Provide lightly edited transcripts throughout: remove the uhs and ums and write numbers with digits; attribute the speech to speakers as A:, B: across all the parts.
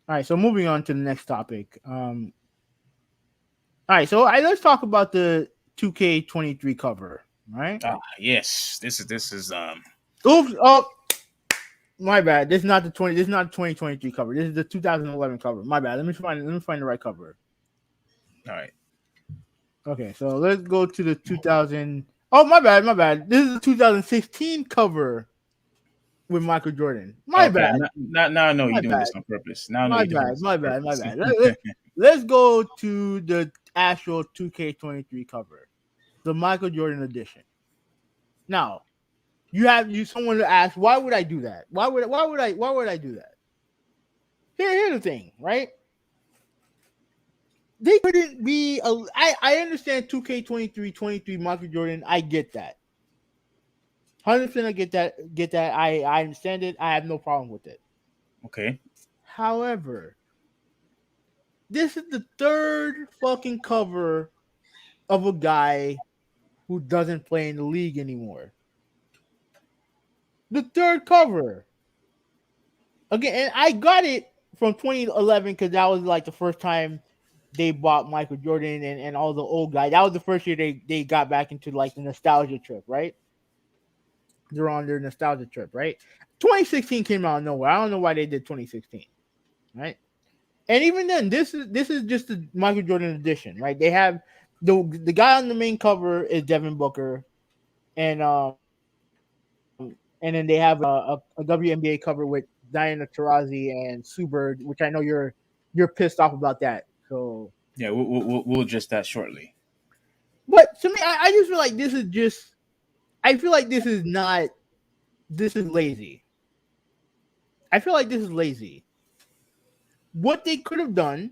A: All right, so moving on to the next topic. All right, so let's talk about the 2K23 cover. All right.
B: Ah, yes. This is.
A: Oops. Oh, my bad. This is not the 20. This is not the 2023 cover. This is the 2011 cover. My bad. Let me find the right cover.
B: All right.
A: Okay, so let's go to the 2000. Oh, my bad. My bad. This is the 2016 cover with Michael Jordan. My
B: Okay.
A: bad.
B: Now I know
A: My
B: you're doing
A: bad.
B: this on purpose. Now I know
A: My
B: you're doing
A: bad.
B: this
A: My
B: on
A: bad. My
B: purpose.
A: bad. Let's go to the actual 2K23 cover, the Michael Jordan edition. Now, you someone to ask, why would I do that? Why would I do that? Here's the thing, right? They couldn't be I understand 2K23 Michael Jordan. I get that. 100% I get that. I understand it. I have no problem with it.
B: Okay.
A: However, this is the third fucking cover of a guy who doesn't play in the league anymore. The third cover. Again, and I got it from 2011 because that was like the first time they bought Michael Jordan and all the old guys. That was the first year they got back into like the nostalgia trip, right? They're on their nostalgia trip, right? 2016 came out of nowhere. I don't know why they did 2016, right? And even then, this is just the Michael Jordan edition, right? They have the guy on the main cover is Devin Booker, and then they have a WNBA cover with Diana Taurasi and Sue Bird, which I know you're pissed off about that. So,
B: Yeah, we'll adjust that shortly.
A: but to me, I just feel like this is just. I feel like this is not. This is lazy. I feel like this is lazy. What they could have done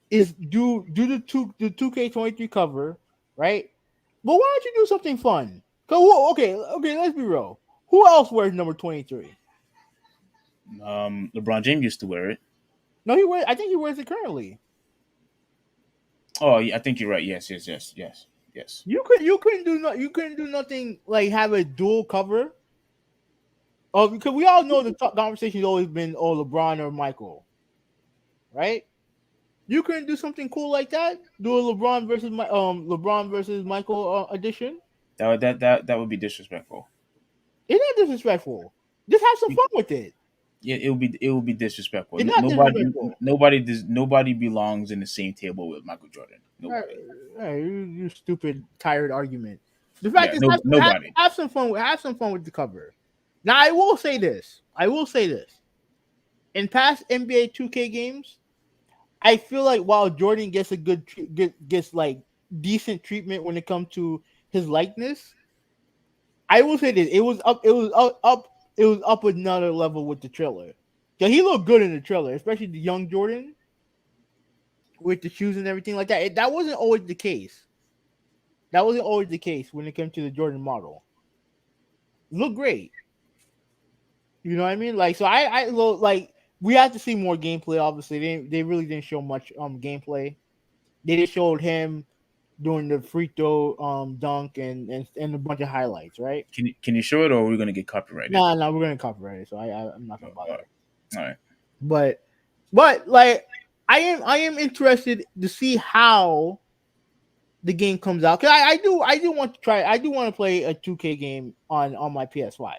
A: is do the 2K23 cover, right? But why don't you do something fun? Okay, let's be real. Who else wears number 23?
B: LeBron James used to wear it.
A: No, he wears. I think he wears it currently.
B: Oh, yeah, I think you're right. Yes.
A: You couldn't do nothing like have a dual cover. Oh, because we all know the conversation's always been LeBron or Michael, right? You couldn't do something cool like that. Do a LeBron versus Michael edition.
B: That would be disrespectful.
A: It's not disrespectful. Just have some fun with it.
B: Yeah, it would be disrespectful.
A: It's not disrespectful.
B: Nobody belongs in the same table with Michael Jordan.
A: All
B: Nobody.
A: right, you stupid tired argument. The fact
B: Yeah,
A: is,
B: no, nobody.
A: have some fun. Have some fun with the cover. Now, I will say this. In past NBA 2K games, I feel like while Jordan gets a gets like decent treatment when it comes to his likeness, I will say this: it was up. It was up. It was up another level with the trailer. So he looked good in the trailer, especially the young Jordan with the shoes and everything like that. That wasn't always the case. That wasn't always the case when it came to the Jordan model. Look great. You know what I mean? Like, so like we have to see more gameplay. Obviously, they really didn't show much gameplay. They just showed him doing the free throw dunk and a bunch of highlights, right?
B: Can you show it, or are we gonna get copyrighted?
A: No, we're gonna copyright it, so I'm not gonna
B: All
A: bother.
B: right.
A: But like I am interested to see how the game comes out. Cause I do want to try. I do want to play a 2K game on my PS5.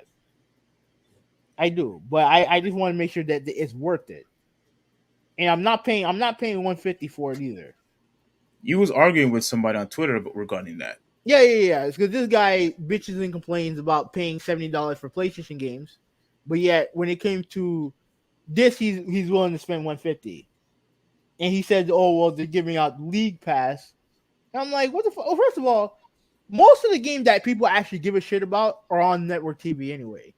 A: I do, but I just want to make sure that it's worth it. And I'm not paying 150 for it either.
B: You was arguing with somebody on Twitter regarding that.
A: Yeah. It's because this guy bitches and complains about paying $70 for PlayStation games, but yet when it came to this, he's willing to spend 150. And he said, "Oh well, they're giving out League Pass." And I'm like, "What the fuck?" Well, first of all, most of the games that people actually give a shit about are on network TV anyway.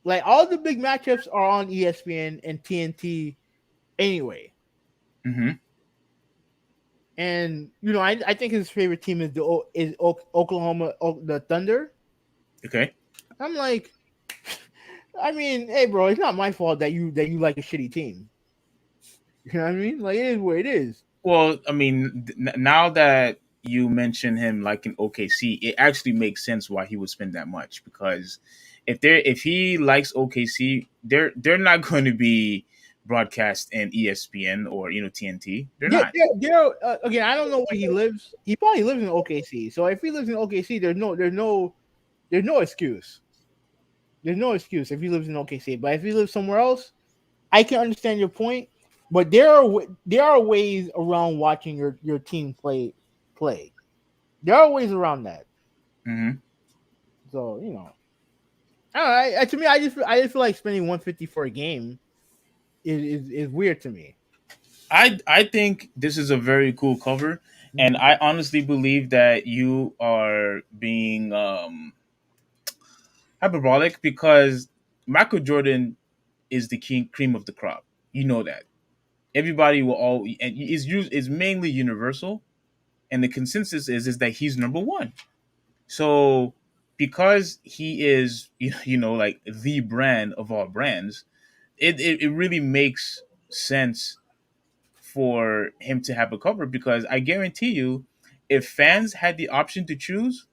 A: Like all the big matchups are on ESPN and TNT anyway.
B: Mm-hmm.
A: And I think his favorite team is Oklahoma, the Thunder.
B: Okay.
A: I'm like, I mean, hey, bro, it's not my fault that you like a shitty team. You know what I mean? Like, it is what it is.
B: Well, I mean, now that you mention him like in OKC, it actually makes sense why he would spend that much because if he likes OKC, they're not going to be broadcast in ESPN or TNT. They're
A: Yeah,
B: not.
A: again, I don't know where he lives. He probably lives in OKC. So if he lives in OKC, there's no excuse. There's no excuse if he lives in OKC. But if he lives somewhere else, I can understand your point. But there are ways around watching your team play. There are ways around that.
B: Hmm.
A: So I don't know, to me, I just feel like spending 150 for a game is weird to me.
B: I think this is a very cool cover, and
A: Mhm.
B: I honestly believe that you are being hyperbolic because Michael Jordan is the king cream of the crop. You know that everybody will all and is mainly universal, and the consensus is that he's number one. So because he is like the brand of all brands, it really makes sense for him to have a cover because I guarantee you, if fans had the option to choose,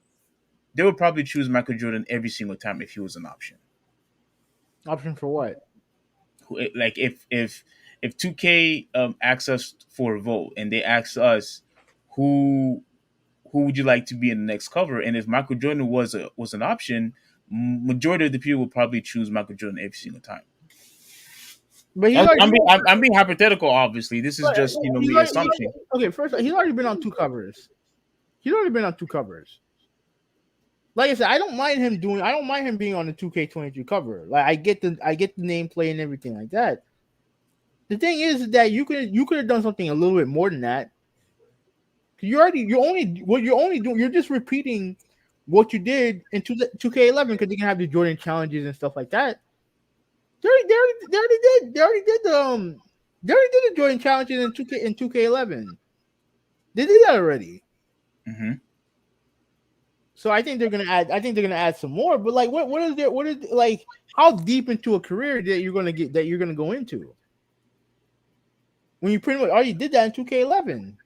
B: they would probably choose Michael Jordan every single time if he was an option.
A: Option for what?
B: Like if 2K asks us for a vote and they ask us who who would you like to be in the next cover, and if Michael Jordan was an option, majority of the people would probably choose Michael Jordan every single time.
A: But he's
B: I'm,
A: already
B: I'm, being, I'm, I'm being hypothetical. Obviously, this is
A: but
B: just
A: he's
B: me
A: already,
B: assumption.
A: okay. First, he's already been on two covers. He's already been on two covers. Like I said, I don't mind him being on the 2K22 cover. Like I get the nameplate and everything like that. The thing is that you could have done something a little bit more than that. You're only doing you're just repeating what you did in 2K11 because you can have the Jordan challenges and stuff like that. They already did the Jordan challenges in 2K11. They did that already.
B: Hmm.
A: So I think they're gonna add some more. But like what is like how deep into a career that you're gonna go into when you pretty much already did that in 2K11.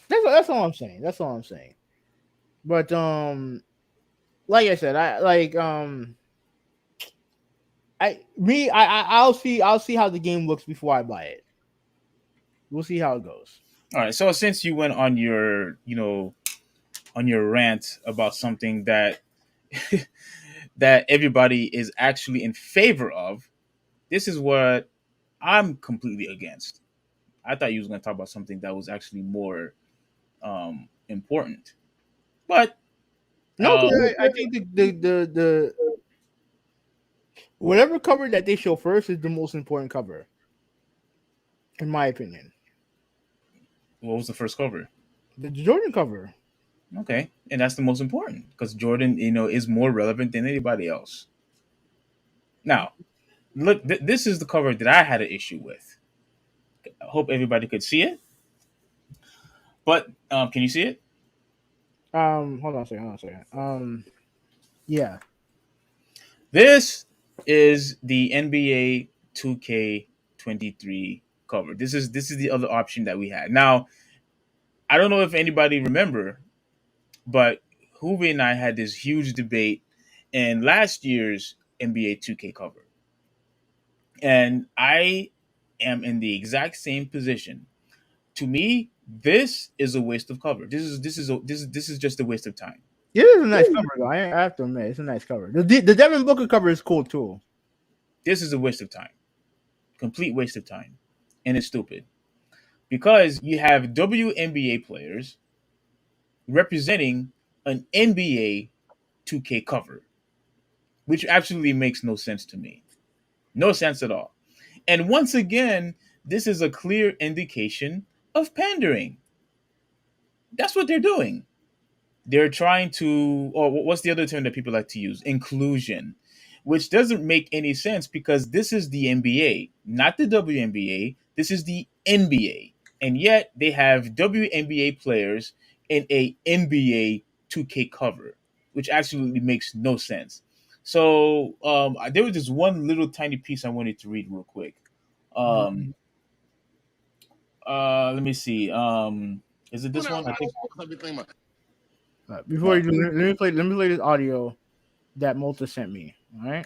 A: That's all I'm saying. That's all I'm saying. But like I said, I'll see how the game looks before I buy it. We'll see how it goes.
B: All right. So since you went on your on your rant about something that that everybody is actually in favor of, this is what I'm completely against. I thought you was going to talk about something that was actually more important, but
A: No, 'cause
B: um,
A: I think the whatever cover that they show first is the most important cover, in my opinion.
B: what was the first cover?
A: The Jordan cover.
B: Okay, and that's the most important because Jordan, is more relevant than anybody else. Now, look, this is the cover that I had an issue with. I hope everybody could see it, but can you see it?
A: Hold on a second. Hold on a second. Yeah.
B: This is the NBA 2K23 cover. This is the other option that we had. Now, I don't know if anybody remember, but Hoovy and I had this huge debate in last year's NBA 2K cover. And I am in the exact same position. To me, this is a waste of cover. This is just a waste of time.
A: It is a nice cover though. I have to admit, it's a nice cover. The Devin Booker cover is cool too.
B: This is a waste of time. Complete waste of time. And it's stupid. Because you have WNBA players representing an NBA 2K cover, which absolutely makes no sense to me. No sense at all. And once again, this is a clear indication of pandering. That's what they're doing. They're trying to, or what's the other term that people like to use? Inclusion, which doesn't make any sense because this is the NBA, not the WNBA. This is the NBA. And yet they have WNBA players in a NBA 2K cover, which absolutely makes no sense. So there was this one little tiny piece I wanted to read real quick. Um,
A: Mhm.
B: let me see. Is it this one? I think
A: Before
B: no.
A: you do, let me play this audio. that Malta sent me. All right,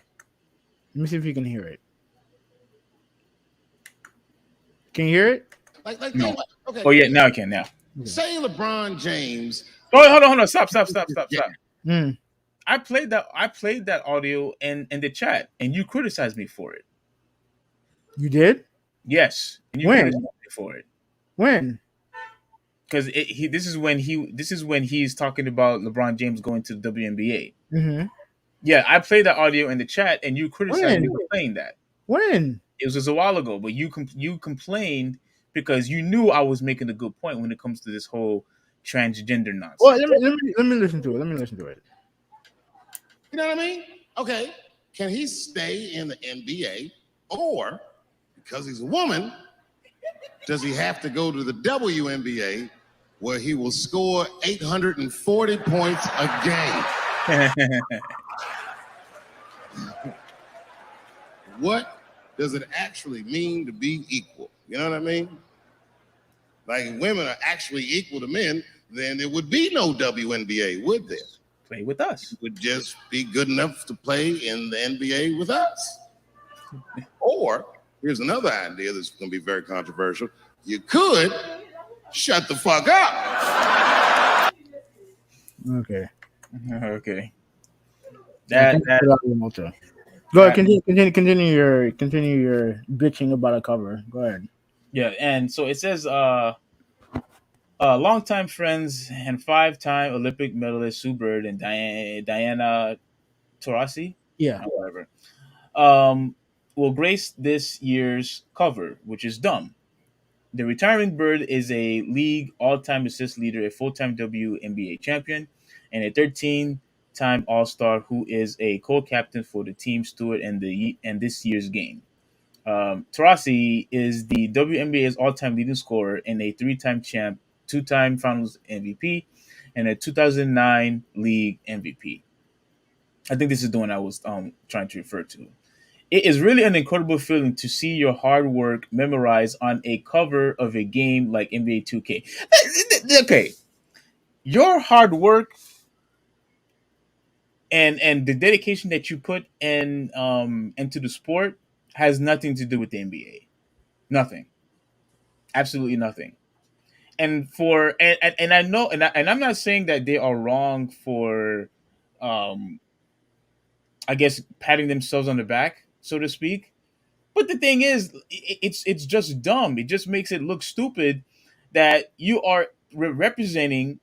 A: let me see if you can hear it. Can you hear it?
C: Like
B: No.
C: think about okay.
B: Oh yeah, now I can now.
A: Okay.
C: Say LeBron James.
B: Oh, hold on. Stop.
A: Mm,
B: I played that audio in the chat, and you criticized me for it.
A: you did?
B: Yes, and you criticized
A: When?
B: me for it
A: When?
B: because this is when he's talking about LeBron James going to the WNBA.
A: Mm-hmm.
B: Yeah, I played that audio in the chat, and you criticized me
A: When?
B: for playing that.
A: When?
B: It was just a while ago, but you complained because you knew I was making a good point when it comes to this whole transgender
A: Well,
B: nonsense.
A: let me listen to it. Let me listen to it.
C: You know what I mean? Okay. Can he stay in the NBA, or because he's a woman, does he have to go to the WNBA, where he will score 840 points a game? What does it actually mean to be equal? You know what I mean? Like, if women are actually equal to men, then there would be no WNBA, would there?
B: Play with us.
C: Would just be good enough to play in the NBA with us. Or here's another idea that's going to be very controversial. You could shut the fuck up.
A: Okay.
B: Okay.
A: Yeah,
B: That
A: thank you
B: that
A: for that, Malta. Go ahead.
B: that
A: Continue your bitching about a cover. Go ahead.
B: yeah, and so it says longtime friends and five-time Olympic medalist Sue Bird and Diana Taurasi,
A: Yeah.
B: whatever, um, will grace this year's cover, which is dumb. The retiring Bird is a league all-time assist leader, a full-time WNBA champion, and a 13-time All-Star who is a co-captain for the team steward and this year's game. Tarasi is the WNBA's all-time leading scorer and a three-time champ, two-time Finals MVP, and a 2009 league MVP. I think this is the one I was trying to refer to. It is really an incredible feeling to see your hard work memorized on a cover of a game like NBA 2K. Okay, your hard work and the dedication that you put in into the sport has nothing to do with the NBA. Nothing, absolutely nothing. And I know and I'm not saying that they are wrong for, um, I guess patting themselves on the back, so to speak. But the thing is, it's just dumb. It just makes it look stupid that you are representing.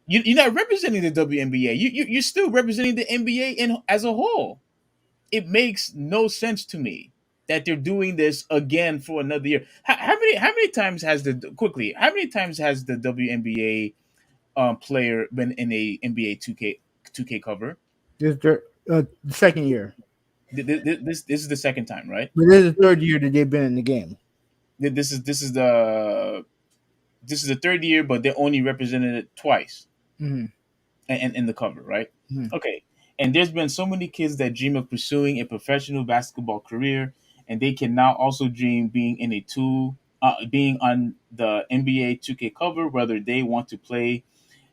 B: You're not representing the WNBA. You're still representing the NBA as a whole. It makes no sense to me that they're doing this again for another year. How many times has the quickly? How many times has the WNBA player been in a NBA 2K cover?
A: This is the second year.
B: This is the second time, right?
A: But this is the third year that they've been in the game.
B: This is the third year, but they only represented it twice
A: Mm-hmm.
B: and in the cover, right?
A: Mm-hmm.
B: Okay. And there's been so many kids that dream of pursuing a professional basketball career, and they can now also dream being on the NBA 2K cover, whether they want to play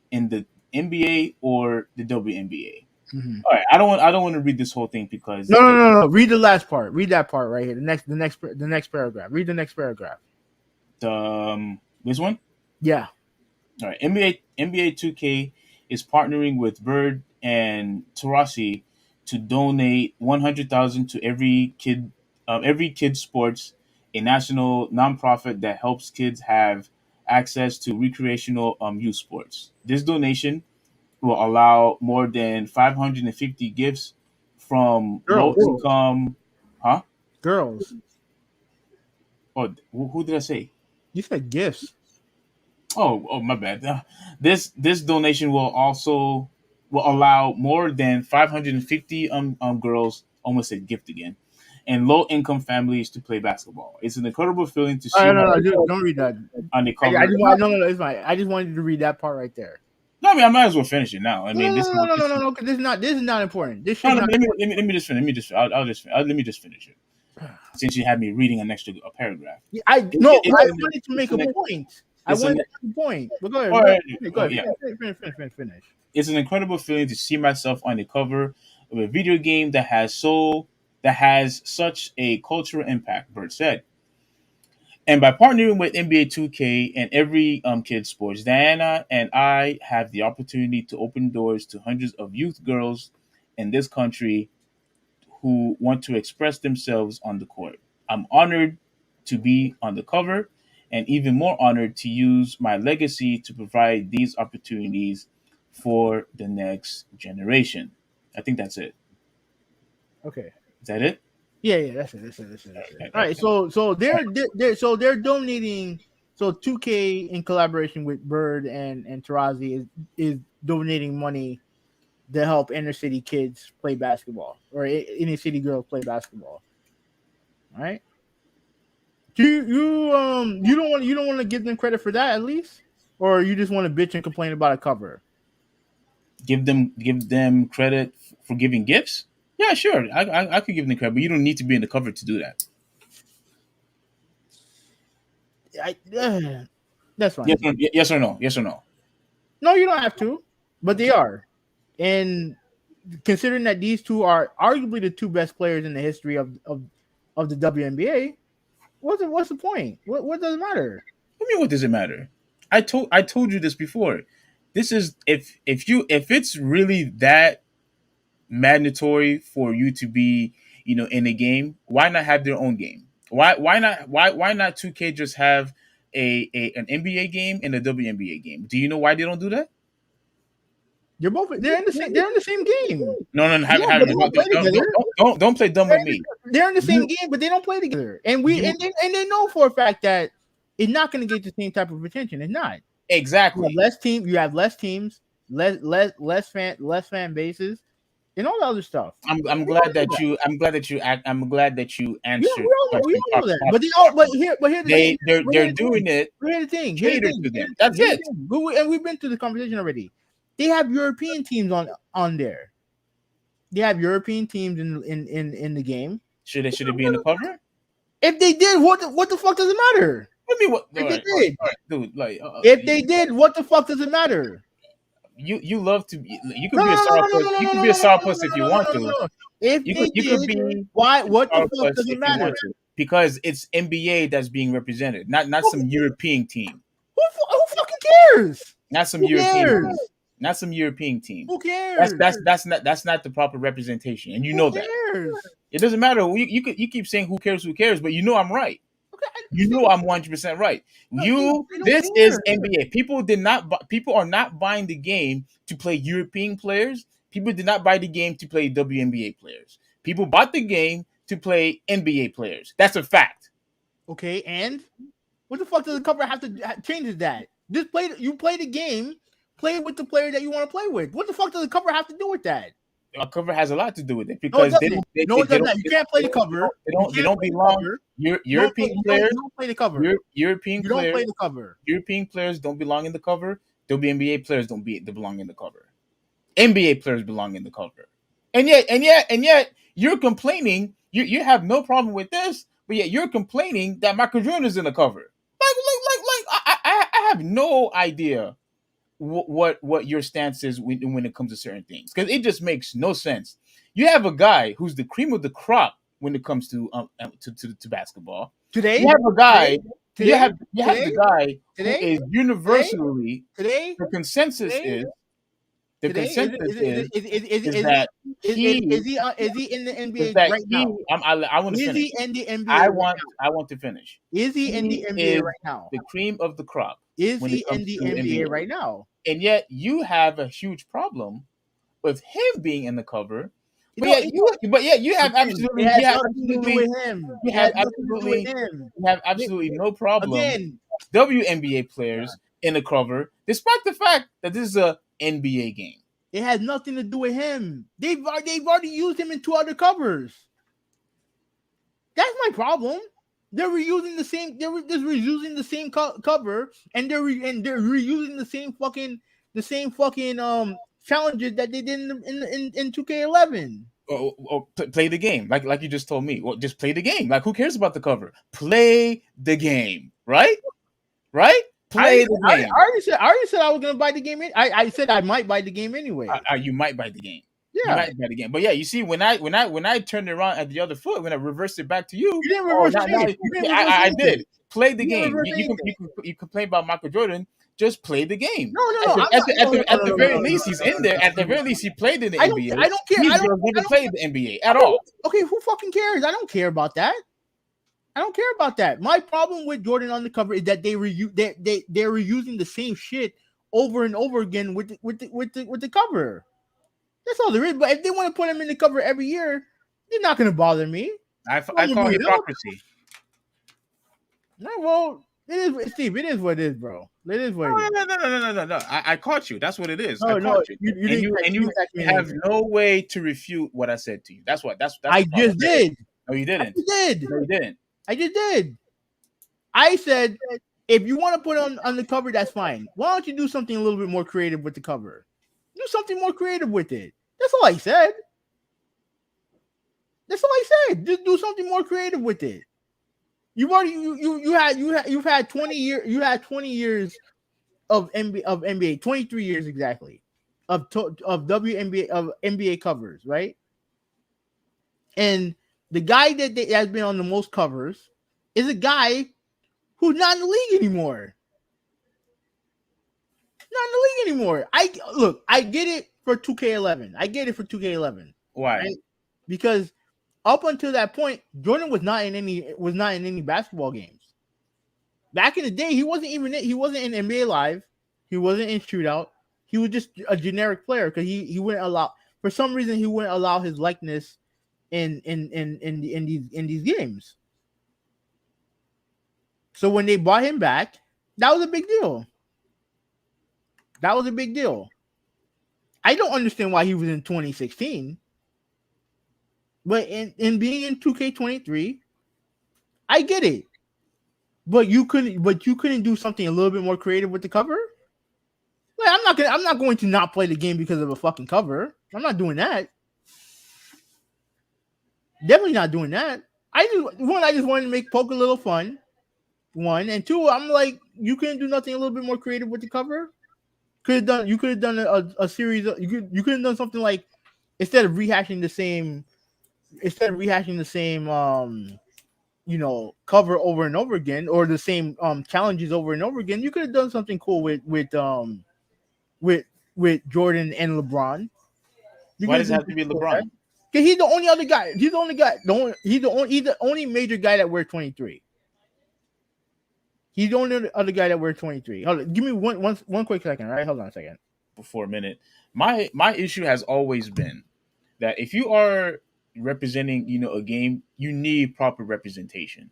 B: in the NBA or the WNBA.
A: Mm-hmm.
B: All right, I don't want to read this whole thing because
A: No. Read the last part. Read that part right here. The next paragraph. Read the next paragraph.
B: this one.
A: Yeah.
B: All right, NBA 2K is partnering with Bird and Tarasi to donate 100,000 to every kid sports, a national nonprofit that helps kids have access to recreational youth sports. This donation will allow more than 550 gifts from low
A: Girls.
B: income. Huh?
A: Girls.
B: Oh, who did I say?
A: You said gifts.
B: Oh, my bad. This donation will allow more than 550 girls, almost said gift again, and low income families to play basketball. It's an incredible feeling to see
A: No. Don't read that.
B: on the
A: I
B: cover.
A: just want no. It's fine. I just wanted you to read that part right there.
B: No, I mean I might as well finish it now. I
A: No.
B: mean
A: No.
B: this
A: No.
B: is
A: No. No. No. No. Because this is not important. This
B: no,
A: should
B: no,
A: not.
B: let me just finish. Let me just finish it. Since you had me reading an extra a paragraph.
A: I
B: It-
A: no.
B: it-
A: I
B: it's
A: wanted to make
B: it's
A: a
B: an-
A: point. I
B: it's
A: wanted
B: an-
A: to make a point. But go ahead.
B: All right.
A: Go ahead.
B: Yeah.
A: Finish.
B: It's an incredible feeling to see myself on the cover of a video game that has such a cultural impact. Bird said. And by partnering with NBA 2K and every kid sports, Diana and I have the opportunity to open doors to hundreds of youth girls in this country who want to express themselves on the court. I'm honored to be on the cover and even more honored to use my legacy to provide these opportunities for the next generation. I think that's it.
A: Okay.
B: Is that it?
A: Yeah, that's it. All right, so they're donating. So 2K in collaboration with Bird and Tarazi is donating money to help inner city kids play basketball or inner city girls play basketball. All right. Do you don't want to give them credit for that at least, or you just want to bitch and complain about a cover?
B: Give them credit for giving gifts. Yeah, sure. I could give them credit, but you don't need to be in the cover to do that.
A: That's fine.
B: Yes or no? Yes or no?
A: No, you don't have to, but they are. And considering that these two are arguably the two best players in the history of the WNBA, what's the point? What does it matter?
B: What do you mean? What does it matter? I told you this before. This is if it's really that mandatory for you to be in a game, why not have their own game? Why not 2K just have an NBA game and a WNBA game? Do you know why they don't do that?
A: They're in the same game.
B: No. Don't play dumb with me.
A: They're in the same game, but they don't play together. And they know for a fact that it's not going to get the same type of attention. It's not.
B: Exactly.
A: You have less teams, less fan bases, and all the other stuff.
B: I'm glad that you answered.
A: We all know that. But here's the thing.
B: They're doing it.
A: Here's the thing.
B: That's it.
A: And we've been through the conversation already. They have European teams on there. They have European teams in the game.
B: Should it be in the cover?
A: If they did, what the fuck does it matter?
B: I mean, what?
A: If they did,
B: dude, like
A: if they did, what the fuck does it matter?
B: You love to. You could be a sourpuss. You could be a sourpuss if you want to.
A: If you could be. Why? What the fuck does it matter?
B: Because it's NBA that's being represented, not some European team.
A: Who fucking cares?
B: Not some European team. Not some European team.
A: Who cares?
B: That's not the proper representation, and you know that. It doesn't matter. You keep saying who cares, but you know I'm right. Okay, you know I'm 100% right. This is NBA. People are not buying the game to play European players. People did not buy the game to play WNBA players. People bought the game to play NBA players. That's a fact.
A: Okay, and what the fuck does the cover have to change that? You play the game. Play with the player that you want to play with. What the fuck does the cover have to do with that?
B: A cover has a lot to do with it because
A: it doesn't. You can't play the cover.
B: They don't belong. European players
A: don't play the cover.
B: European players
A: don't play the cover.
B: European players don't belong in the cover. WNBA players don't belong in the cover. NBA players belong in the cover. And yet you're complaining. You have no problem with this, but yet you're complaining that Michael Jordan is in the cover. I have no idea what your stance is when it comes to certain things, because it just makes no sense. You have a guy who's the cream of the crop when it comes to basketball.
A: Today,
B: you have a guy. You have the guy who is universally the consensus is that
A: is he in the NBA right now?
B: I want to finish.
A: Is he in the NBA?
B: I want to finish.
A: Is he in the NBA right now?
B: The cream of the crop.
A: Is he in the NBA right now?
B: And yet you have a huge problem with him being in the cover. But yet you have absolutely no problem. Again, WNBA players in the cover, despite the fact that this is a NBA game.
A: It has nothing to do with him. They've already used him in 2 other covers. That's my problem. They're reusing the same. They're just reusing the same cover, and they're reusing the same fucking challenges that they did in 2K11.
B: Play the game, like you just told me. Well, just play the game. Like, who cares about the cover? Play the game, right? Play the game.
A: I already said I was gonna buy the game. I said I might buy the game anyway.
B: You might buy the game. You
A: Yeah,
B: might buy the game, but yeah, you see, when I turned it around at the other foot, when I reversed it back to you,
A: you didn't
B: oh,
A: reverse
B: now
A: shit. You didn't
B: yeah,
A: reverse
B: I
A: anything.
B: did play the
A: You didn't
B: game.
A: reverse
B: You
A: anything.
B: you complain about Michael Jordan, just play the game.
A: No, no, no. I'm not. No, no,
B: At
A: no,
B: the
A: no, no,
B: very
A: no, no,
B: least, he's in there. At the very least, he played in the
A: I don't.
B: NBA.
A: I don't care.
B: These
A: I don't.
B: girls
A: I
B: never
A: don't.
B: played the NBA at all.
A: Okay, who fucking cares? I don't care about that. I don't care about that. My problem with Jordan on the cover is that they're reusing the same shit over and over again with the cover. That's all there is. But if they want to put him in the cover every year, they're not going to bother me.
B: I call hypocrisy.
A: No, well, it is, Steve. It is what it is, bro. It is what it is.
B: No. I caught you. That's what it is.
A: No,
B: I
A: no,
B: caught you.
A: you
B: And
A: didn't.
B: you
A: catch me
B: have
A: anything.
B: no way to refute what I said to you. That's what. That's
A: I
B: the problem.
A: just did.
B: No, you didn't.
A: I did.
B: No, you didn't.
A: I just did. I said, if you want to put on the cover, that's fine. Why don't you do something a little bit more creative with the cover? Do something more creative with it. That's all I said. That's all I said. Just do something more creative with it. You've already you've had 20 years of NBA 23 years exactly of WNBA of NBA covers, right? And the guy that has been on the most covers is a guy who's not in the league anymore. Not in the league anymore. I get it for 2K11. I get it for 2K11.
B: Why?
A: Right? Because up until that point, Jordan was not in any basketball games. Back in the day, he wasn't in NBA Live. He wasn't in Shootout. He was just a generic player because he wouldn't allow, for some reason, he wouldn't allow his likeness in these games. So when they brought him back, that was a big deal. That was a big deal. I don't understand why he was in 2016, but in being in 2K23, I get it. But you couldn't do something a little bit more creative with the cover? Like, I'm not going to not play the game because of a fucking cover. I'm not doing that. Definitely not doing that. I just wanted to make poker a little fun. One and two, I'm like, you couldn't do nothing a little bit more creative with the cover. You could have done a series. You could have done something like, instead of rehashing the same cover over and over again, or the same challenges over and over again. You could have done something cool with Jordan and LeBron.
B: Why does it have to be LeBron?
A: Because he's the only other guy. He's the only guy. He's the only major guy that wears 23. He's the only other guy that wears 23. Hold on, give me one quick second. Right, hold on a second.
B: For a minute, my issue has always been that if you are representing, a game, you need proper representation.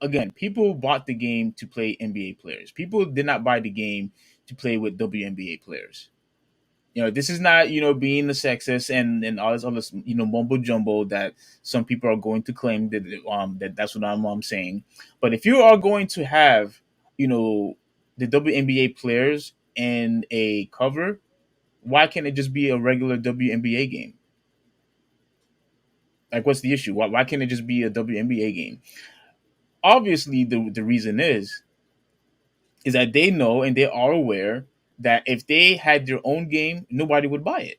B: Again, people bought the game to play NBA players. People did not buy the game to play with WNBA players. This is not, being the sexist and all this other, mumbo jumbo that some people are going to claim that's what I'm saying. But if you are going to have, the WNBA players in a cover, why can't it just be a regular WNBA game? Like, what's the issue? Why can't it just be a WNBA game? Obviously, the reason is that they know and they are aware that if they had their own game, nobody would buy it.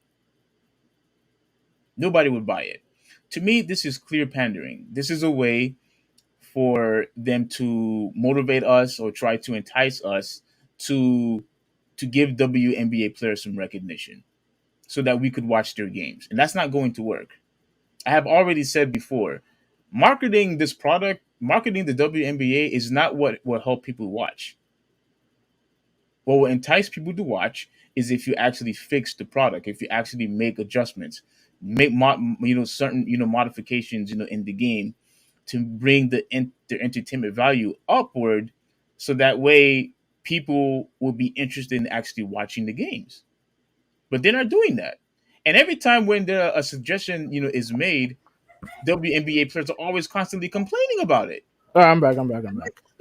B: Nobody would buy it. To me, this is clear pandering. This is a way for them to motivate us or try to entice us to give WNBA players some recognition so that we could watch their games. And that's not going to work. I have already said before, marketing this product, marketing the WNBA is not what will help people watch. What will entice people to watch is if you actually fix the product, if you actually make adjustments, make certain modifications in the game to bring the entertainment value upward, so that way people will be interested in actually watching the games. But they're not doing that. And every time when a suggestion is made, WNBA players are always constantly complaining about it.
A: All right, I'm back.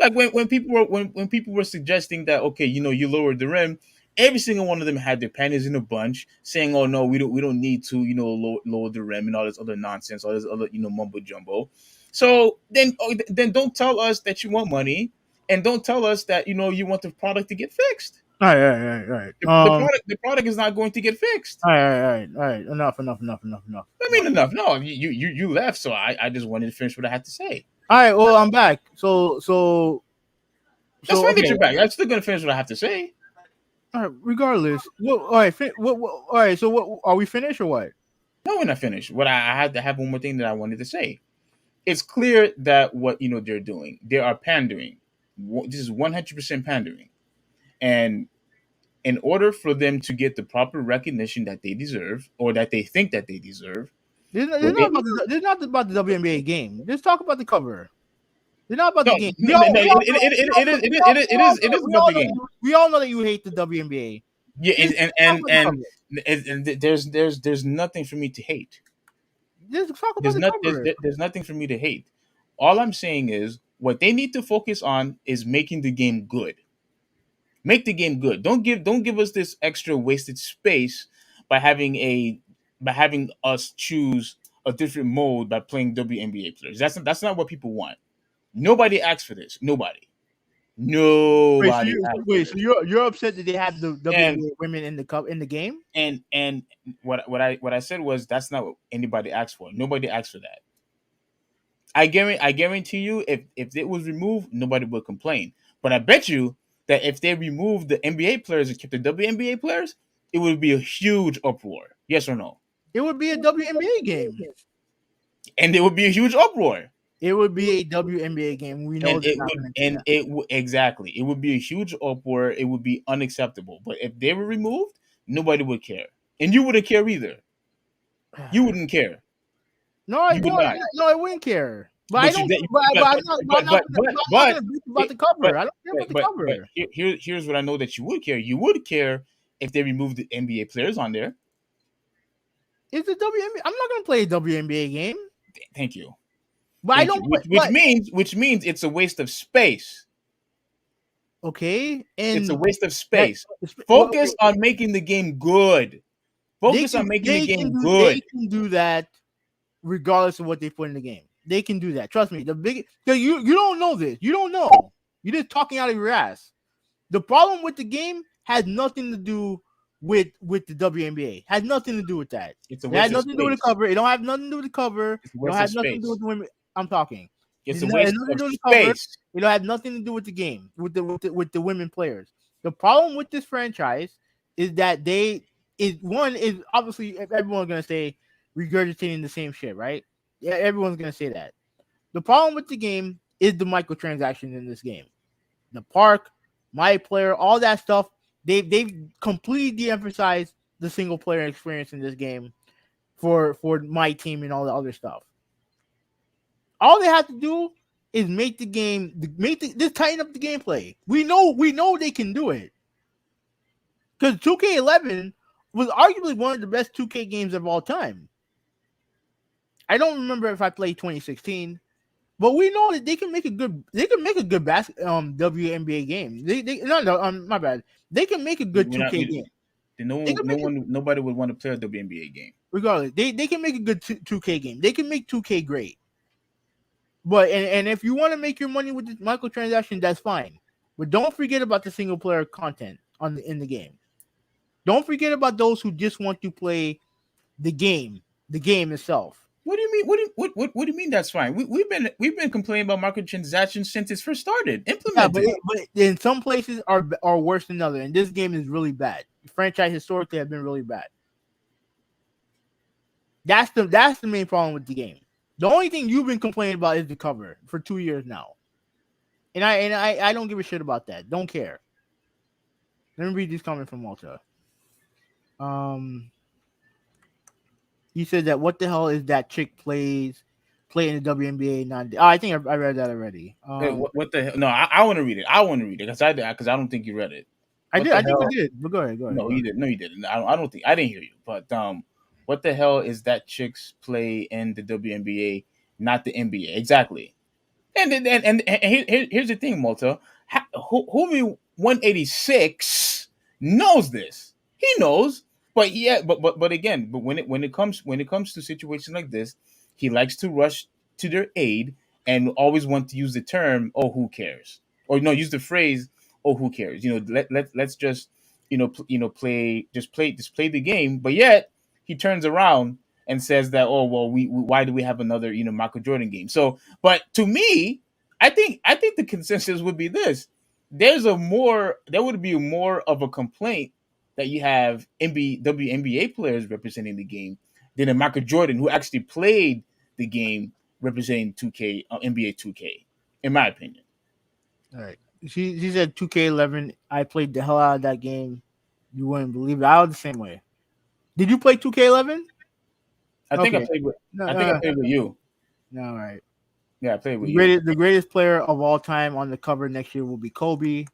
B: Like when people were suggesting that, okay, you lowered the rim, every single one of them had their panties in a bunch, saying, "Oh no, we don't need to lower the rim," and all this other nonsense, all this other mumbo jumbo. So then don't tell us that you want money, and don't tell us that you want the product to get fixed.
A: All right, all right, all right, all right.
B: The product is not going to get fixed.
A: All right, all right, all right. Enough.
B: I mean, enough. No, you left, so I just wanted to finish what I had to say.
A: All right. Well, I'm back.
B: That's fine that
A: Okay.
B: you're back. I'm still gonna finish what I have to say.
A: All right. Regardless, what? All right. All right. So, what are we finished or what?
B: No, we're not finished. I had to have one more thing that I wanted to say. It's clear that what they're doing, they are pandering. This is 100% pandering, and in order for them to get the proper recognition that they deserve, or that they think that they deserve,
A: This
B: what they,
A: is not about the WNBA game. Just talk about the cover. It's not about
B: no,
A: the game.
B: no, no, it is about the game.
A: We all know that you hate the WNBA.
B: Yeah,
A: Just
B: and
A: talk
B: and
A: about the
B: and,
A: cover.
B: and there's nothing for me to hate.
A: Just talk about the cover.
B: There's nothing for me to hate. All I'm saying is what they need to focus on is making the game good. Make the game good. Don't give us this extra wasted space by having us choose a different mode by playing WNBA players. That's not what people want. Nobody asked for this. Nobody asked for
A: So
B: this.
A: you're upset that they have the
B: And
A: WNBA women in the game?
B: and what I said was that's not what anybody asked for. Nobody asked for that. I guarantee you, if it was removed, nobody would complain. But I bet you that if they removed the NBA players and kept the WNBA players, it would be a huge uproar. Yes or no?
A: It would be a WNBA game.
B: And it would be a huge uproar.
A: It would be a WNBA game. We know
B: And
A: they're
B: it
A: not
B: would,
A: going to do
B: and
A: that.
B: it would exactly. It would be a huge uproar. It would be unacceptable. But if they were removed, nobody would care, and you wouldn't care either. You wouldn't care.
A: No, I
B: You would
A: no,
B: not.
A: no, I wouldn't care. But I
B: But you,
A: don't.
B: that-
A: But I'm not. But I'm not gonna bitch about the cover.
B: but
A: I don't care about the
B: but
A: cover.
B: here's what I know that you would care. You would care if they removed the NBA players on there.
A: It's a WNBA. I'm not gonna play a WNBA game.
B: Thank you.
A: But I
B: Thank
A: don't.
B: you. Which means it's a waste of space.
A: Okay,
B: It's a
A: and
B: waste of
A: that,
B: space. Focus on making the game good. Focus on making the game
A: They
B: good.
A: can do that regardless of what they put in the game. They can do that. Trust me. You don't know this. You don't know. You're just talking out of your ass. The problem with the game has nothing to do with the WNBA. Has nothing to do with that.
B: It's a
A: It has
B: waste of
A: nothing to do with
B: space.
A: the cover. It don't have nothing to do with the cover.
B: It's a
A: It don't
B: waste of
A: have nothing to do
B: space.
A: with the women. I'm talking.
B: It's
A: It
B: a
A: has
B: waste
A: nothing to
B: of
A: do with the cover.
B: space.
A: It don't have nothing to do with the game, with the women players. The problem with this franchise is that is obviously everyone's gonna say regurgitating the same shit, right? Yeah, everyone's gonna say that. The problem with the game is the microtransactions in this game. The park, my player, all that stuff. They've completely de-emphasized the single player experience in this game for my team and all the other stuff. All they have to do is just tighten up the gameplay. We know they can do it. Because 2K11 was arguably one of the best 2K games of all time. I don't remember if I played 2016, but we know that they can make a good WNBA game. My bad. They can make a good 2K game.
B: Nobody would want to play a WNBA game.
A: Regardless, they can make a good 2K game. They can make 2K great. But and if you want to make your money with the microtransaction, that's fine. But don't forget about the single player content in the game. Don't forget about those who just want to play the game itself.
B: What do you mean? What do you mean? That's fine. We've been complaining about microtransactions since it first started. Implemented.
A: Yeah, but in some places are worse than others, and this game is really bad. The franchise historically have been really bad. That's the main problem with the game. The only thing you've been complaining about is the cover for 2 years now, and I don't give a shit about that. Don't care. Let me read this comment from Malta. He said that what the hell is that chick playing in the WNBA? I think I read that already.
B: What the hell? No, I want to read it. I want to read it because I don't think you read it.
A: I did. I think you did. But go ahead.
B: No, you didn't. No, you didn't. I don't think I didn't hear you. But what the hell is that chicks play in the WNBA, not the NBA? Exactly. And here's the thing, Malta. Who 186 knows this. He knows, but yeah, but again, but when it comes to situations like this, he likes to rush to their aid and always want to use the term, "Oh, who cares?" Or no, use the phrase, oh, who cares? Let's just play the game. But yet he turns around and says that, oh well, we why do we have another Michael Jordan game? So, but to me, I think the consensus would be this: there would be more of a complaint that you have WNBA players representing the game than a Michael Jordan who actually played the game representing 2K NBA 2K, in my opinion.
A: All right. She said 2K11. I played the hell out of that game. You wouldn't believe it. I was the same way. Did you play 2K11?
B: I think I
A: Okay.
B: played with
A: No,
B: I think I played with you.
A: no, all right.
B: Yeah, I played with you.
A: The greatest player of all time on the cover next year will be Kobe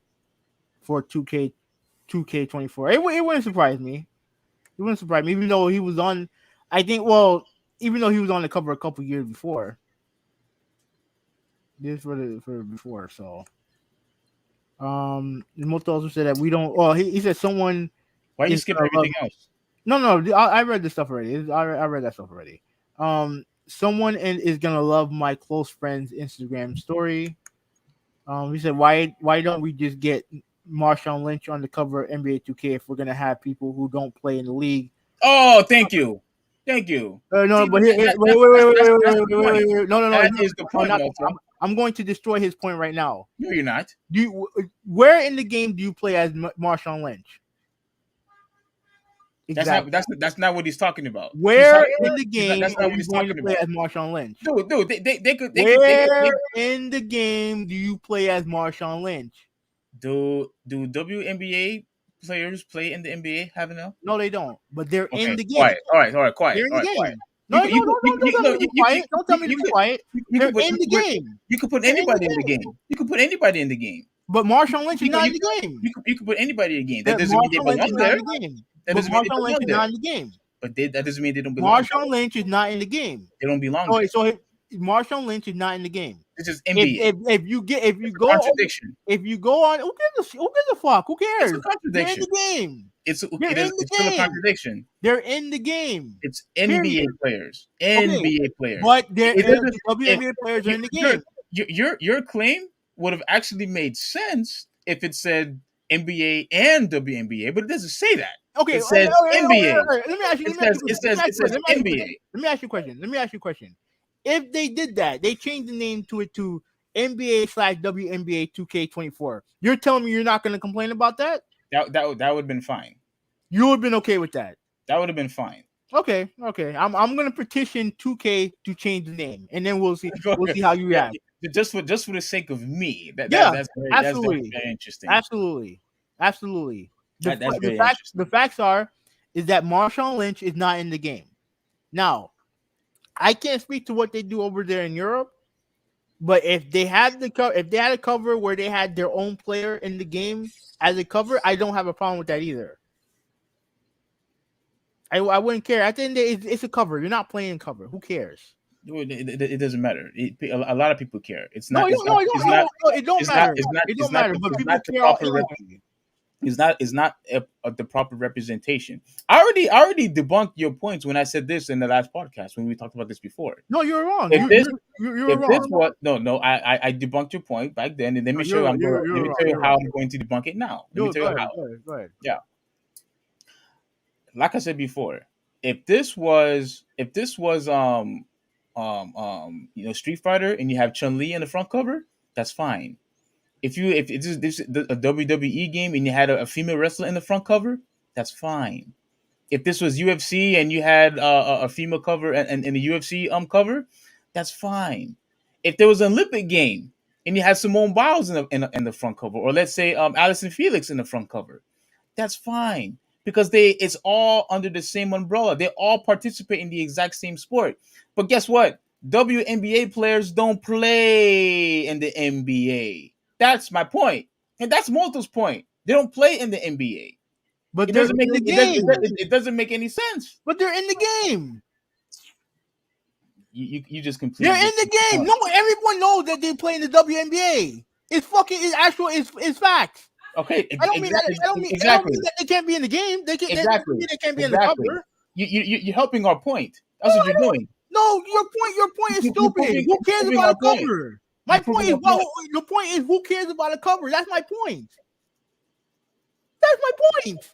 A: for 2K24. It wouldn't surprise me. It wouldn't surprise me, even though he was on. I think. Well, even though he was on the cover a couple years before. This for before. So, Moto also said that we don't. Well, he said someone.
B: Why you skip everything else?
A: No. I read this stuff already. I read that stuff already. Someone is gonna love my close friend's Instagram story. He said, why don't we just get Marshawn Lynch on the cover of NBA 2K if we're gonna have people who don't play in the league?
B: Oh, thank you.
A: No,
B: See,
A: but
B: that's the point.
A: wait. No.
B: That is the point, Malta.
A: I'm going to destroy his point right now.
B: No, you're not.
A: Where in the game do you play as Marshawn Lynch?
B: Exactly. That's not what he's talking about.
A: Where in the game
B: that's
A: are
B: not what
A: you
B: he's
A: going to
B: talking
A: play
B: about.
A: as Marshawn Lynch?
B: Dude, they could.
A: Where in the game do you play as Marshawn Lynch?
B: Do WNBA players play in the NBA? Have now?
A: No, they don't. But they're in the game.
B: Quiet. All right. Quiet.
A: They're in
B: All
A: the
B: right,
A: game.
B: quiet.
A: No, don't tell me to be quiet. Don't tell me to be quiet. They're in the game.
B: You could put anybody in the game. You could put anybody in the game.
A: But Marshawn Lynch is not in the game.
B: You could put anybody in the game. That doesn't mean they belong there. That doesn't mean they
A: Marshawn Lynch
B: belong
A: is
B: there.
A: not in the game.
B: But that doesn't mean they don't belong.
A: Marshawn Lynch is not in the game.
B: They don't belong there.
A: So Marshawn Lynch is not in the game.
B: This is NBA.
A: If you go
B: contradiction.
A: If you go on, who gives a fuck? Who cares?
B: It's a contradiction.
A: They're in the game.
B: It's still a contradiction.
A: They're in the game.
B: It's NBA players. NBA players.
A: But WNBA players are in the game.
B: Your claim would have actually made sense if it said NBA and WNBA, but it doesn't say that.
A: Okay,
B: it says NBA.
A: Let me ask you.
B: It says NBA.
A: Let me ask you a question. If they did that, they changed the name to NBA/WNBA 2K24. You're telling me you're not going to complain about that?
B: That would have been fine.
A: You would have been okay with that.
B: That would have been fine.
A: Okay. I'm going to petition 2K to change the name, and then we'll see. We'll see how you react.
B: Just for the sake of me. That's very interesting.
A: Absolutely.
B: That's very interesting.
A: The facts is that Marshawn Lynch is not in the game. Now, I can't speak to what they do over there in Europe, but if they had a cover where they had their own player in the game as a cover, I don't have a problem with that either. I wouldn't care. At the end of the day, it's a cover. You're not playing cover. Who cares?
B: It doesn't matter. A lot of people care. It don't matter. But people care. It's not the proper representation. I already debunked your points when I said this in the last podcast when we talked about this before.
A: No, you're wrong.
B: You're wrong. I debunked your point back then, and let me tell you how I'm going to debunk it now. Let me tell you how.
A: Go ahead.
B: Yeah. Like I said before, if this was Street Fighter and you have Chun-Li in the front cover, that's fine. If this is a WWE game and you had a female wrestler in the front cover, that's fine. If this was UFC and you had a female cover and the UFC cover, that's fine. If there was an Olympic game and you had Simone Biles in the front cover, or let's say Allyson Felix in the front cover, that's fine. Because it's all under the same umbrella. They all participate in the exact same sport. But guess what? WNBA players don't play in the NBA. That's my point. And that's Malta's point. They don't play in the NBA.
A: But they're in the game.
B: It doesn't make any sense.
A: But they're in the game.
B: You just completely...
A: They're in the game. No, everyone knows that they play in the WNBA. It's facts.
B: Okay,
A: I don't mean that they can't be in the game. They can't be in the cover.
B: You're helping our point. That's what you're doing.
A: No, your point is stupid. Who cares about a cover? My point is, the point is, who cares about a cover? That's my point. That's my point.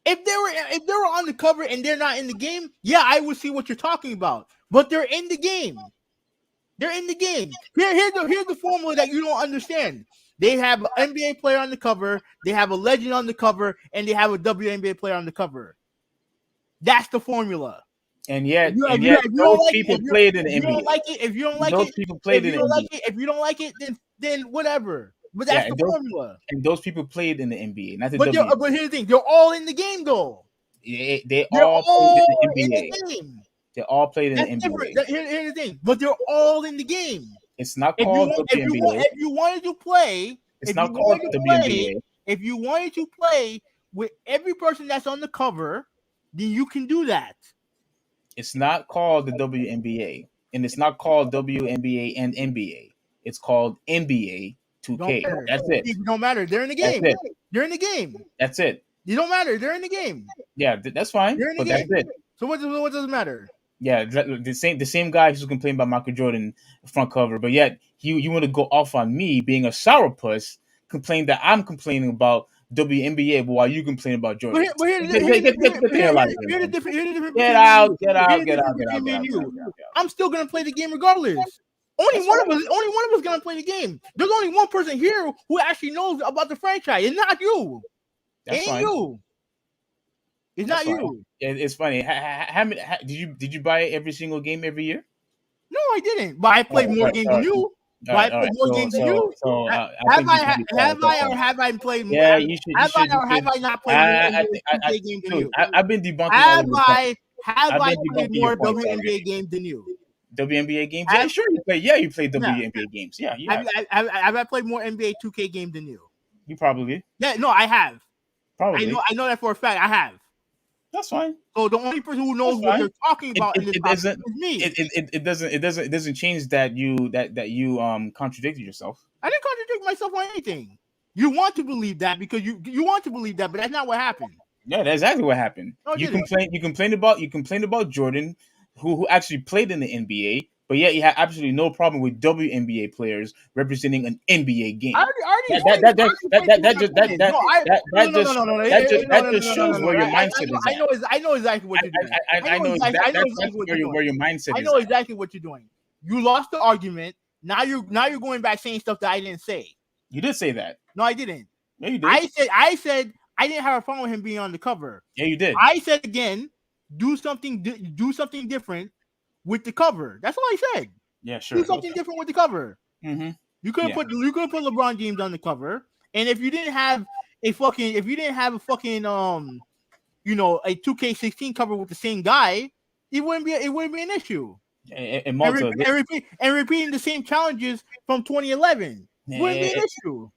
A: If they were on the cover and they're not in the game, yeah, I would see what you're talking about. But they're in the game. They're in the game. Here's the formula that you don't understand. They have an NBA player on the cover, they have a legend on the cover, and they have a WNBA player on the cover. That's the formula.
B: And yet, those people played in the NBA.
A: If you don't like it, if you don't like
B: those
A: it,
B: people played in the NBA.
A: If you don't like it, then whatever. But that's the formula.
B: And those people played in the NBA, not the
A: WNBA. But here's the thing: they're all in the game, though.
B: They're all played in the NBA.
A: In the game.
B: They all played in the NBA.
A: Here's the thing, but they're all in the game.
B: It's not called WNBA.
A: If you wanted to play,
B: it's not called WNBA.
A: If you wanted to play with every person that's on the cover, then you can do that.
B: It's not called the WNBA, and it's not called WNBA and NBA. It's called NBA 2K. That's it.
A: It don't matter. They're in the game. They're in the game.
B: That's it.
A: It don't matter. They're in the game.
B: Yeah, that's fine.
A: They're in the game. That's it. So what does it matter?
B: Yeah, the same guy who's complaining about Michael Jordan front cover, but yet you want to go off on me being a sourpuss, complain that I'm complaining about WNBA, but while you complain about Jordan.
A: But here's the difference.
B: Get out.
A: I'm still gonna play the game regardless. Only one of us gonna play the game. There's only one person here who actually knows about the franchise. It's not you. It's you. It's not you.
B: It's funny. How many did you buy every single game every year?
A: No, I didn't. But I played more games than you. I played more games than you. Have I played more?
B: Yeah, you should.
A: Have I not played more games than you?
B: I've been debunking.
A: Have I played more WNBA games than you?
B: WNBA games? Yeah, sure. You played WNBA games. Yeah.
A: Have I played more NBA 2K games than you?
B: You probably.
A: Yeah, no, I have.
B: Probably.
A: I know that for a fact. I have.
B: That's fine.
A: So the only person who knows what they're talking about in this topic is me.
B: It doesn't change that you contradicted yourself.
A: I didn't contradict myself on anything. You want to believe that because you want to believe that, but that's not what happened.
B: Yeah, that's exactly what happened. No, you complained about Jordan, who actually played in the NBA, but yet you had absolutely no problem with WNBA players representing an NBA game. That just shows where your mindset is.
A: I know exactly what you're doing.
B: I know exactly where your mindset is.
A: I know exactly what you're doing. You lost the argument. Now you're going back saying stuff that I didn't say.
B: You did say that.
A: No, I didn't.
B: Yeah, you did.
A: I said I didn't have a problem with him being on the cover.
B: Yeah, you did.
A: I said again, do something different with the cover. That's all I said.
B: Yeah, sure.
A: Do something different with the cover.
B: Mm-hmm.
A: You could have put LeBron James on the cover, and if you didn't have a fucking a 2K16 cover with the same guy, it wouldn't be an issue.
B: And
A: repeating the same challenges from 2011 wouldn't be an issue.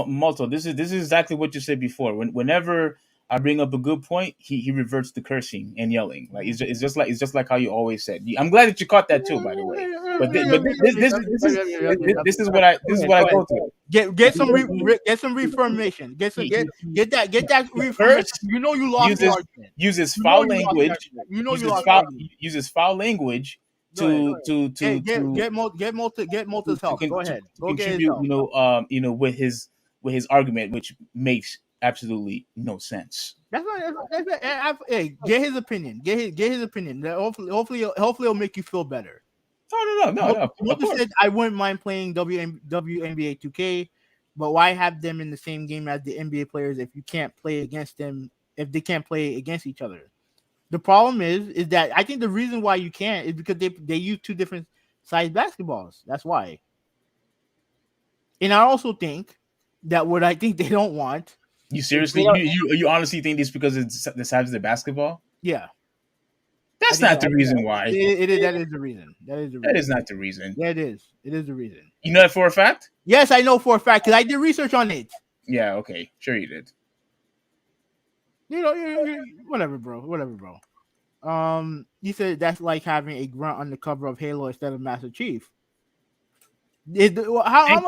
B: Malto, this is exactly what you said before. Whenever I bring up a good point, he reverts to cursing and yelling. Like it's just like how you always said. I'm glad that you caught that too, by the way. But this is what I go through.
A: Get some reformation. Get that reformation. You know you lost the argument.
B: Uses foul language. Uses foul language to
A: get Malta's help. Go ahead.
B: Contribute, with his argument, which makes absolutely no sense.
A: That's right. Hey, get his opinion. Get his opinion. Hopefully it'll make you feel better.
B: No.
A: Malta said I wouldn't mind playing WNBA 2K, but why have them in the same game as the NBA players if you can't play against them? If they can't play against each other? The problem is that I think the reason why you can't is because they use two different size basketballs. That's why. And I also think that what I think they don't want.
B: You seriously? You honestly think this because it's the size of the basketball?
A: Yeah.
B: That's not the reason why.
A: That is the reason.
B: That is not the reason.
A: Yeah, it is. It is the reason.
B: You know that for a fact?
A: Yes, I know for a fact because I did research on it.
B: Yeah. Okay. Sure, you did.
A: Whatever, bro. You said that's like having a grunt on the cover of Halo instead of Master Chief. How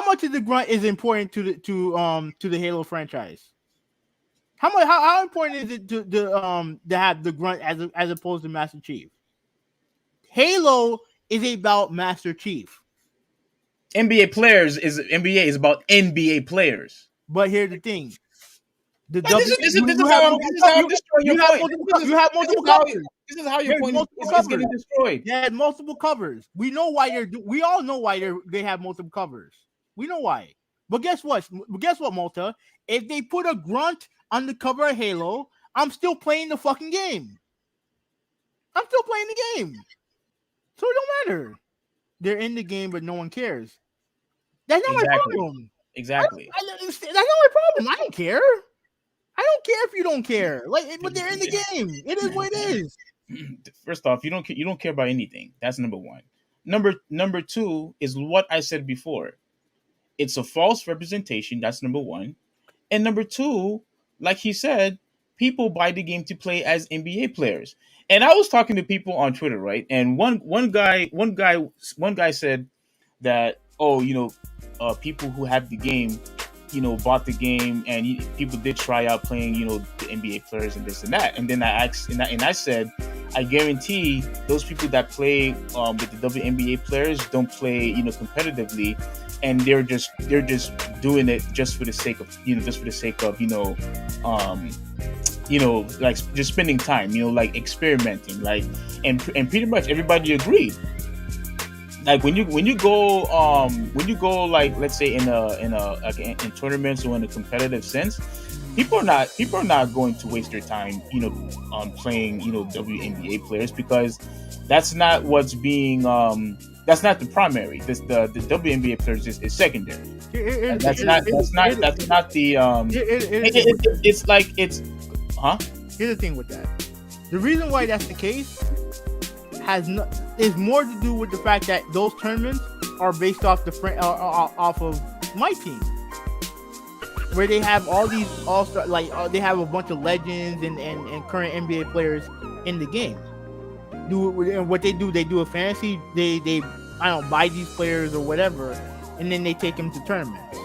A: much of the grunt is important to the Halo franchise? How important is it to have the grunt as opposed to Master Chief? Halo is about Master Chief.
B: NBA is about NBA players.
A: But here's the thing: the
B: This is this is this is how I'm destroying your point.
A: You have multiple
B: This
A: covers.
B: is how your
A: There's
B: point
A: multiple
B: is
A: covers.
B: getting destroyed.
A: They had multiple covers. We know why we all know why they have multiple covers. We know why. But guess what? Malta? If they put a grunt on the cover of Halo, I'm still playing the fucking game. I'm still playing the game. So it don't matter. They're in the game, but no one cares. That's not my problem.
B: Exactly.
A: That's not my problem. I don't care. I don't care if you don't care. But they're in the game. It is what it is.
B: First off, you don't care about anything. That's number one. Number two is what I said before. It's a false representation. That's number one. And number two, like he said, people buy the game to play as NBA players. And I was talking to people on Twitter, right? And one guy said that, people who have the game, bought the game, and people did try out playing, the NBA players and this and that. And then I asked, and I said, I guarantee those people that play with the WNBA players don't play, competitively, and they're just doing it just for the sake of, like just spending time, like experimenting, like, and pretty much everybody agreed. Like when you go like, let's say in tournaments or in a competitive sense, people are not going to waste their time playing WNBA players, because that's not what's being that's not the primary. The WNBA players is secondary. That's not the it's like it's
A: Here's the thing with that. The reason why that's the case is more to do with the fact that those tournaments are based off off of my team, where they have all these all-star, they have a bunch of legends and current NBA players in the game. And what they do a fantasy. They buy these players or whatever, and then they take them to tournaments.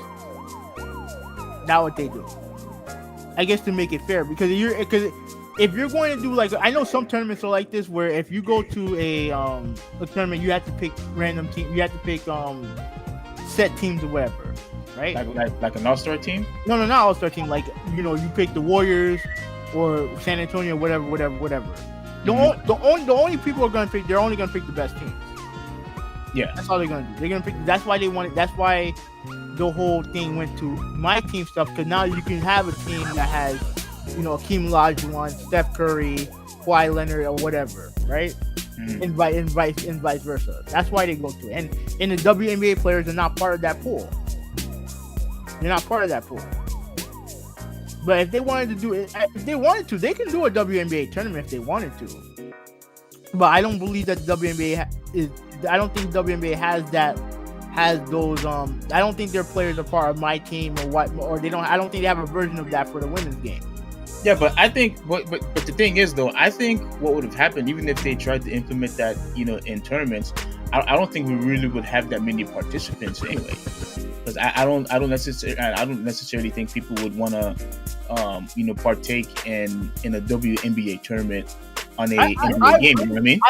A: That's what they do. I guess to make it fair, because if you're going to do, like, I know some tournaments are like this, where if you go to a tournament, you have to pick random team. You have to pick set teams or whatever, right?
B: Like an all-star team?
A: No, not all-star team. Like, you pick the Warriors or San Antonio, whatever.
B: Mm-hmm.
A: The only people are going to pick. They're only going to pick the best teams.
B: Yeah,
A: that's all they're going to do. They're going to pick. That's why they wanted. That's why the whole thing went to my team stuff, because now you can have a team that has, Hakeem Olajuwon, Steph Curry, Kawhi Leonard, or whatever, right? And vice versa. That's why they go to it. And the WNBA players are not part of that pool. They're not part of that pool. But if they wanted to do it, they can do a WNBA tournament if they wanted to. But I don't believe that the WNBA I don't think WNBA has those. I don't think their players are part of my team or they don't. I don't think they have a version of that for the women's game.
B: Yeah, but I think, but the thing is, though, I think what would have happened, even if they tried to implement that, in tournaments, I don't think we really would have that many participants anyway. Because I don't necessarily think people would want to, partake in a WNBA tournament on a NBA game. You know what I mean?